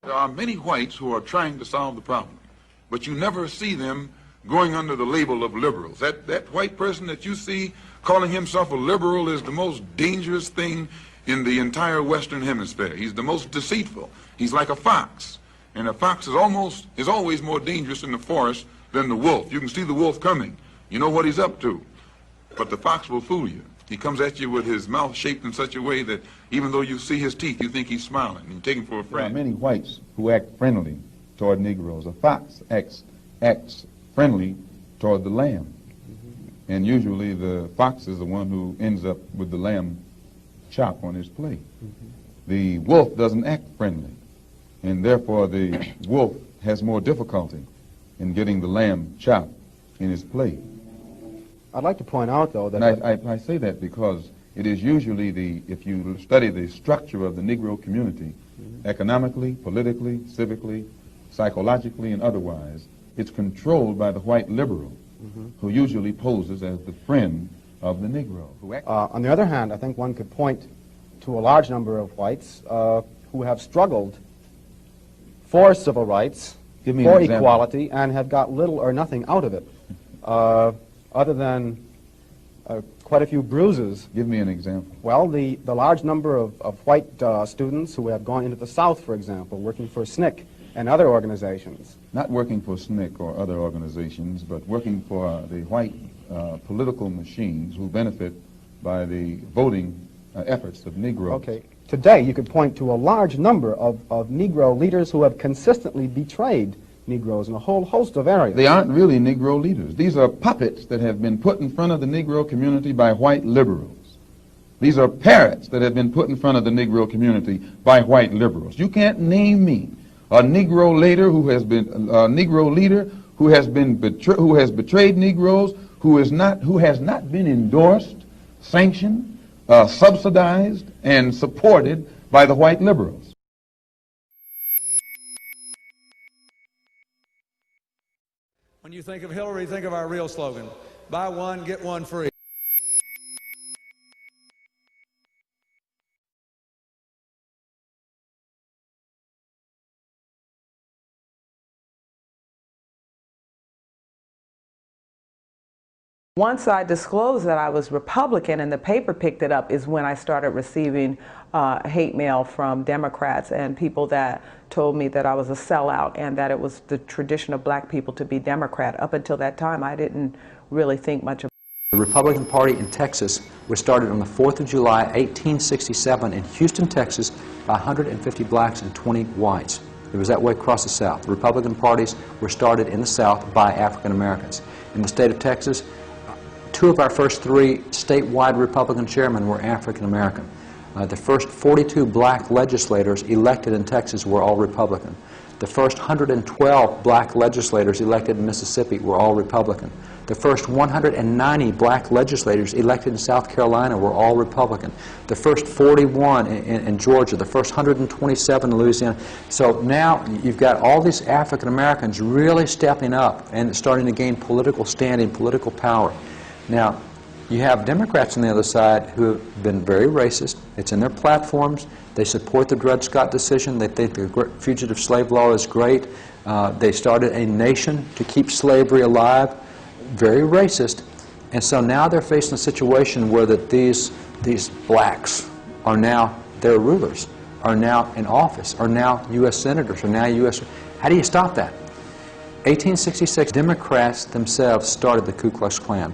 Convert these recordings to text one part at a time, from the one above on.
There are many whites who are trying to solve the problem, but you never see them going under the label of liberals. That white person that you see calling himself a liberal is the most dangerous thing in the entire Western Hemisphere. He's the most deceitful. He's like a fox, and a fox is always more dangerous in the forest than the wolf. You can see the wolf coming. You know what he's up to, but the fox will fool you. He comes at you with his mouth shaped in such a way that even though you see his teeth, you think he's smiling, and you take him for a friend. There are many whites who act friendly toward Negroes. A fox acts friendly toward the lamb. And usually the fox is the one who ends up with the lamb chop on his plate. The wolf doesn't act friendly, and therefore the wolf has more difficulty in getting the lamb chop in his plate. I'd like to point out, though, that... I say that because it is usually if you study the structure of the Negro community, economically, politically, civically, psychologically, and otherwise, it's controlled by the white liberal, who usually poses as the friend of the Negro. On the other hand, I think one could point to a large number of whites who have struggled for civil rights, for equality, and have got little or nothing out of it, other than quite a few bruises. Give me an example. Well, the large number of white students who have gone into the South, for example, working for SNCC and other organizations. Not working for SNCC or other organizations, but working for the white political machines who benefit by the voting efforts of Negroes. Okay. Today, you could point to a large number of Negro leaders who have consistently betrayed Negroes in a whole host of areas. They aren't really Negro leaders. These are puppets that have been put in front of the Negro community by white liberals. These are parrots that have been put in front of the Negro community by white liberals. You can't name me a Negro leader who has been betrayed Negroes, who has not been endorsed, sanctioned, subsidized, and supported by the white liberals. When you think of Hillary, think of our real slogan: buy one, get one free. Once I disclosed that I was Republican and the paper picked it up is when I started receiving hate mail from Democrats and people that told me that I was a sellout and that it was the tradition of black people to be Democrat. Up until that time, I didn't really think much of it. The Republican Party in Texas was started on the 4th of July, 1867 in Houston, Texas by 150 blacks and 20 whites. It was that way across the South. The Republican parties were started in the South by African Americans. In the state of Texas, 2 of our first 3 statewide Republican chairmen were African American. The first 42 black legislators elected in Texas were all Republican. The first 112 black legislators elected in Mississippi were all Republican. The first 190 black legislators elected in South Carolina were all Republican. The first 41 in Georgia, the first 127 in Louisiana. So now you've got all these African Americans really stepping up and starting to gain political standing, political power. Now, you have Democrats on the other side who have been very racist. It's in their platforms. They support the Dred Scott decision. They think the fugitive slave law is great. They started a nation to keep slavery alive. Very racist. And so now they're facing a situation where these blacks are now their rulers, are now in office, are now U.S. senators, are now U.S. How do you stop that? 1866, Democrats themselves started the Ku Klux Klan.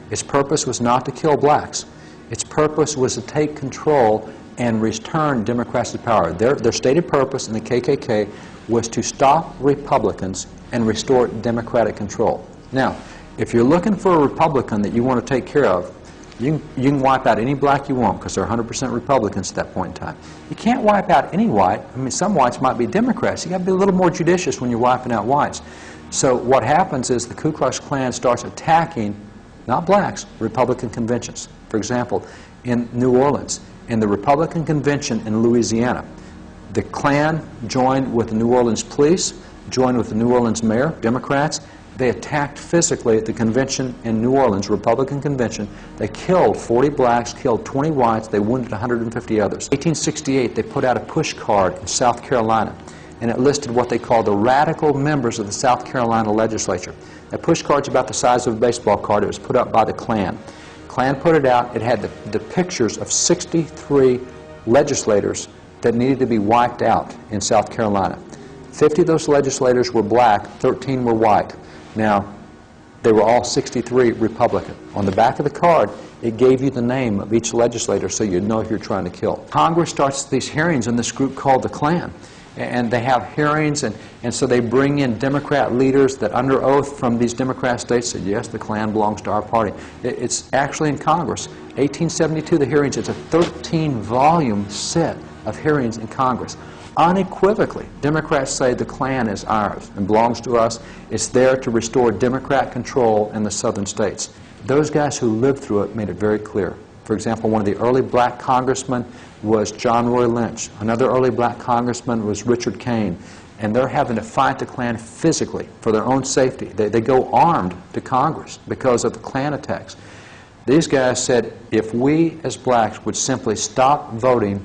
Its purpose was not to kill blacks. Its purpose was to take control and return Democrats to power. Their stated purpose in the KKK was to stop Republicans and restore Democratic control. Now, if you're looking for a Republican that you want to take care of, you can wipe out any black you want because they're 100% Republicans at that point in time. You can't wipe out any white. I mean, some whites might be Democrats. You've got to be a little more judicious when you're wiping out whites. So what happens is the Ku Klux Klan starts attacking not blacks, Republican conventions. For example, in New Orleans, in the Republican convention in Louisiana, the Klan joined with the New Orleans police, joined with the New Orleans mayor, Democrats. They attacked physically at the convention in New Orleans, Republican convention. They killed 40 blacks, killed 20 whites, they wounded 150 others. 1868, they put out a push card in South Carolina and it listed what they call the radical members of the South Carolina legislature. A pushcard's about the size of a baseball card. It was put up by the Klan. Klan put it out. It had the pictures of 63 legislators that needed to be wiped out in South Carolina. 50 of those legislators were black, 13 were white. Now, they were all 63 Republican. On the back of the card, it gave you the name of each legislator so you'd know who you're trying to kill. Congress starts these hearings in this group called the Klan. And they have hearings, and so they bring in Democrat leaders that under oath from these Democrat states said, yes, the Klan belongs to our party. It's actually in Congress. 1872, the hearings, it's a 13-volume set of hearings in Congress. Unequivocally, Democrats say the Klan is ours and belongs to us. It's there to restore Democrat control in the southern states. Those guys who lived through it made it very clear. For example, one of the early black congressmen was John Roy Lynch. Another early black congressman was Richard Kane. And they're having to fight the Klan physically for their own safety. They go armed to Congress because of the Klan attacks. These guys said, if we as blacks would simply stop voting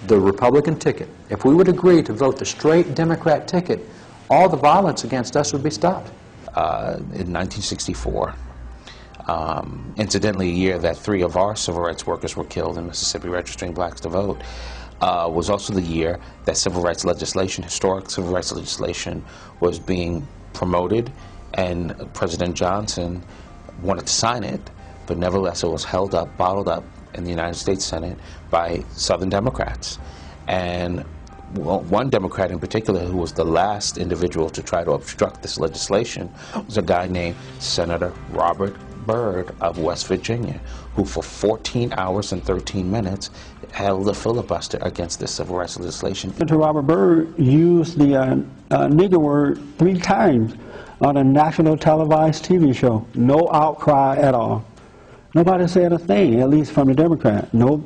the Republican ticket, if we would agree to vote the straight Democrat ticket, all the violence against us would be stopped. In 1964, incidentally, a year that 3 of our civil rights workers were killed in Mississippi registering blacks to vote, was also the year that civil rights legislation, historic civil rights legislation, was being promoted, and President Johnson wanted to sign it, but nevertheless it was held up, bottled up in the United States Senate by Southern Democrats. And one Democrat in particular, who was the last individual to try to obstruct this legislation, was a guy named Senator Robert Byrd of West Virginia, who for 14 hours and 13 minutes held a filibuster against this civil rights legislation. Senator Robert Byrd used the nigger word 3 times on a national televised TV show. No outcry at all. Nobody said a thing, at least from the Democrat. No,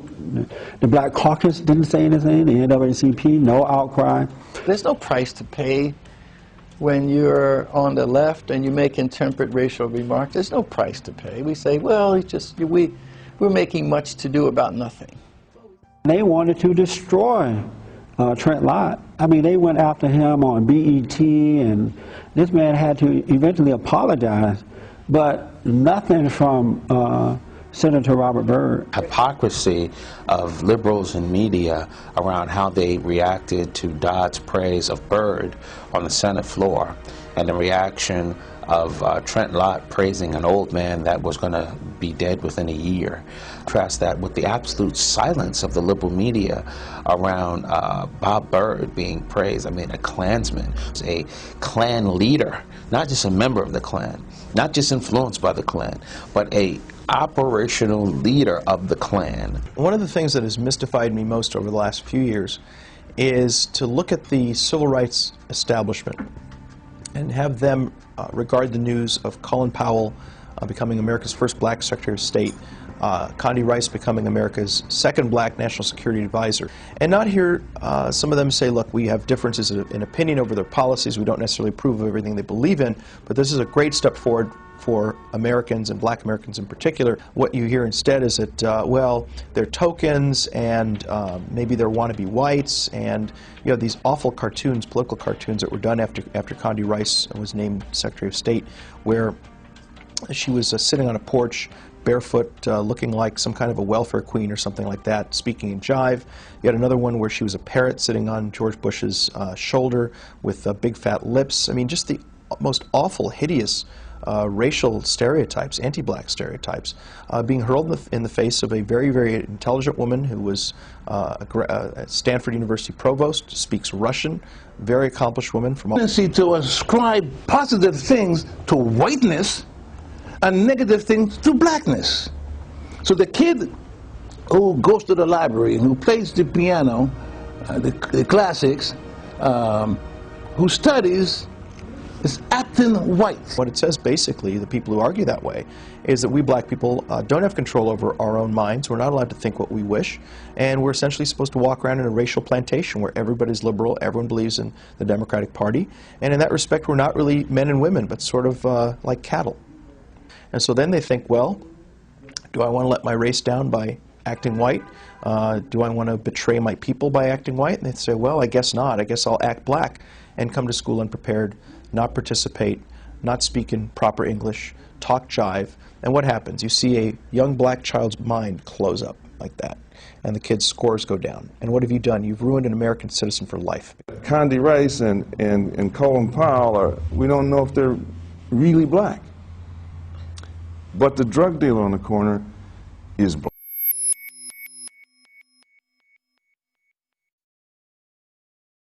the Black Caucus didn't say anything, the NAACP, no outcry. There's no price to pay when you're on the left and you make intemperate racial remarks. There's no price to pay. We say, well, it's just, we're making much to do about nothing. They wanted to destroy Trent Lott. I mean, they went after him on BET, and this man had to eventually apologize. But nothing from Senator Robert Byrd. Hypocrisy of liberals and media around how they reacted to Dodd's praise of Byrd on the Senate floor, and the reaction of Trent Lott praising an old man that was going to be dead within a year. Contrast that with the absolute silence of the liberal media around Bob Byrd being praised. I mean, a Klansman, a Klan leader, not just a member of the Klan, not just influenced by the Klan, but a operational leader of the Klan. One of the things that has mystified me most over the last few years is to look at the civil rights establishment and have them regard the news of Colin Powell becoming America's first black Secretary of State, Condi Rice becoming America's second black National Security Advisor, and not hear some of them say, look, we have differences in opinion over their policies, we don't necessarily approve of everything they believe in, but this is a great step forward for Americans and black Americans in particular. What you hear instead is that, well, they're tokens and maybe they're wannabe whites, and you have these awful cartoons, political cartoons that were done after Condi Rice was named Secretary of State, where she was sitting on a porch barefoot, looking like some kind of a welfare queen or something like that, speaking in jive. You had another one where she was a parrot sitting on George Bush's shoulder with big fat lips. I mean, just the most awful, hideous racial stereotypes, anti-black stereotypes, being hurled in the face of a very, very intelligent woman who was a Stanford University provost, speaks Russian, very accomplished woman from... To ascribe positive things to whiteness and negative things to blackness. So the kid who goes to the library and who plays the piano, the classics, who studies, is acting white. What it says basically, the people who argue that way, is that we black people don't have control over our own minds. We're not allowed to think what we wish, and we're essentially supposed to walk around in a racial plantation where everybody's liberal, everyone believes in the Democratic Party, and in that respect we're not really men and women, but sort of like cattle. And so then they think, well, do I want to let my race down by acting white? Do I want to betray my people by acting white? And they'd say, well, I guess not. I guess I'll act black and come to school unprepared, not participate, not speak in proper English, talk jive. And what happens? You see a young black child's mind close up like that, and the kid's scores go down. And what have you done? You've ruined an American citizen for life. Condi Rice and Colin Powell, we don't know if they're really black. But the drug dealer on the corner is black.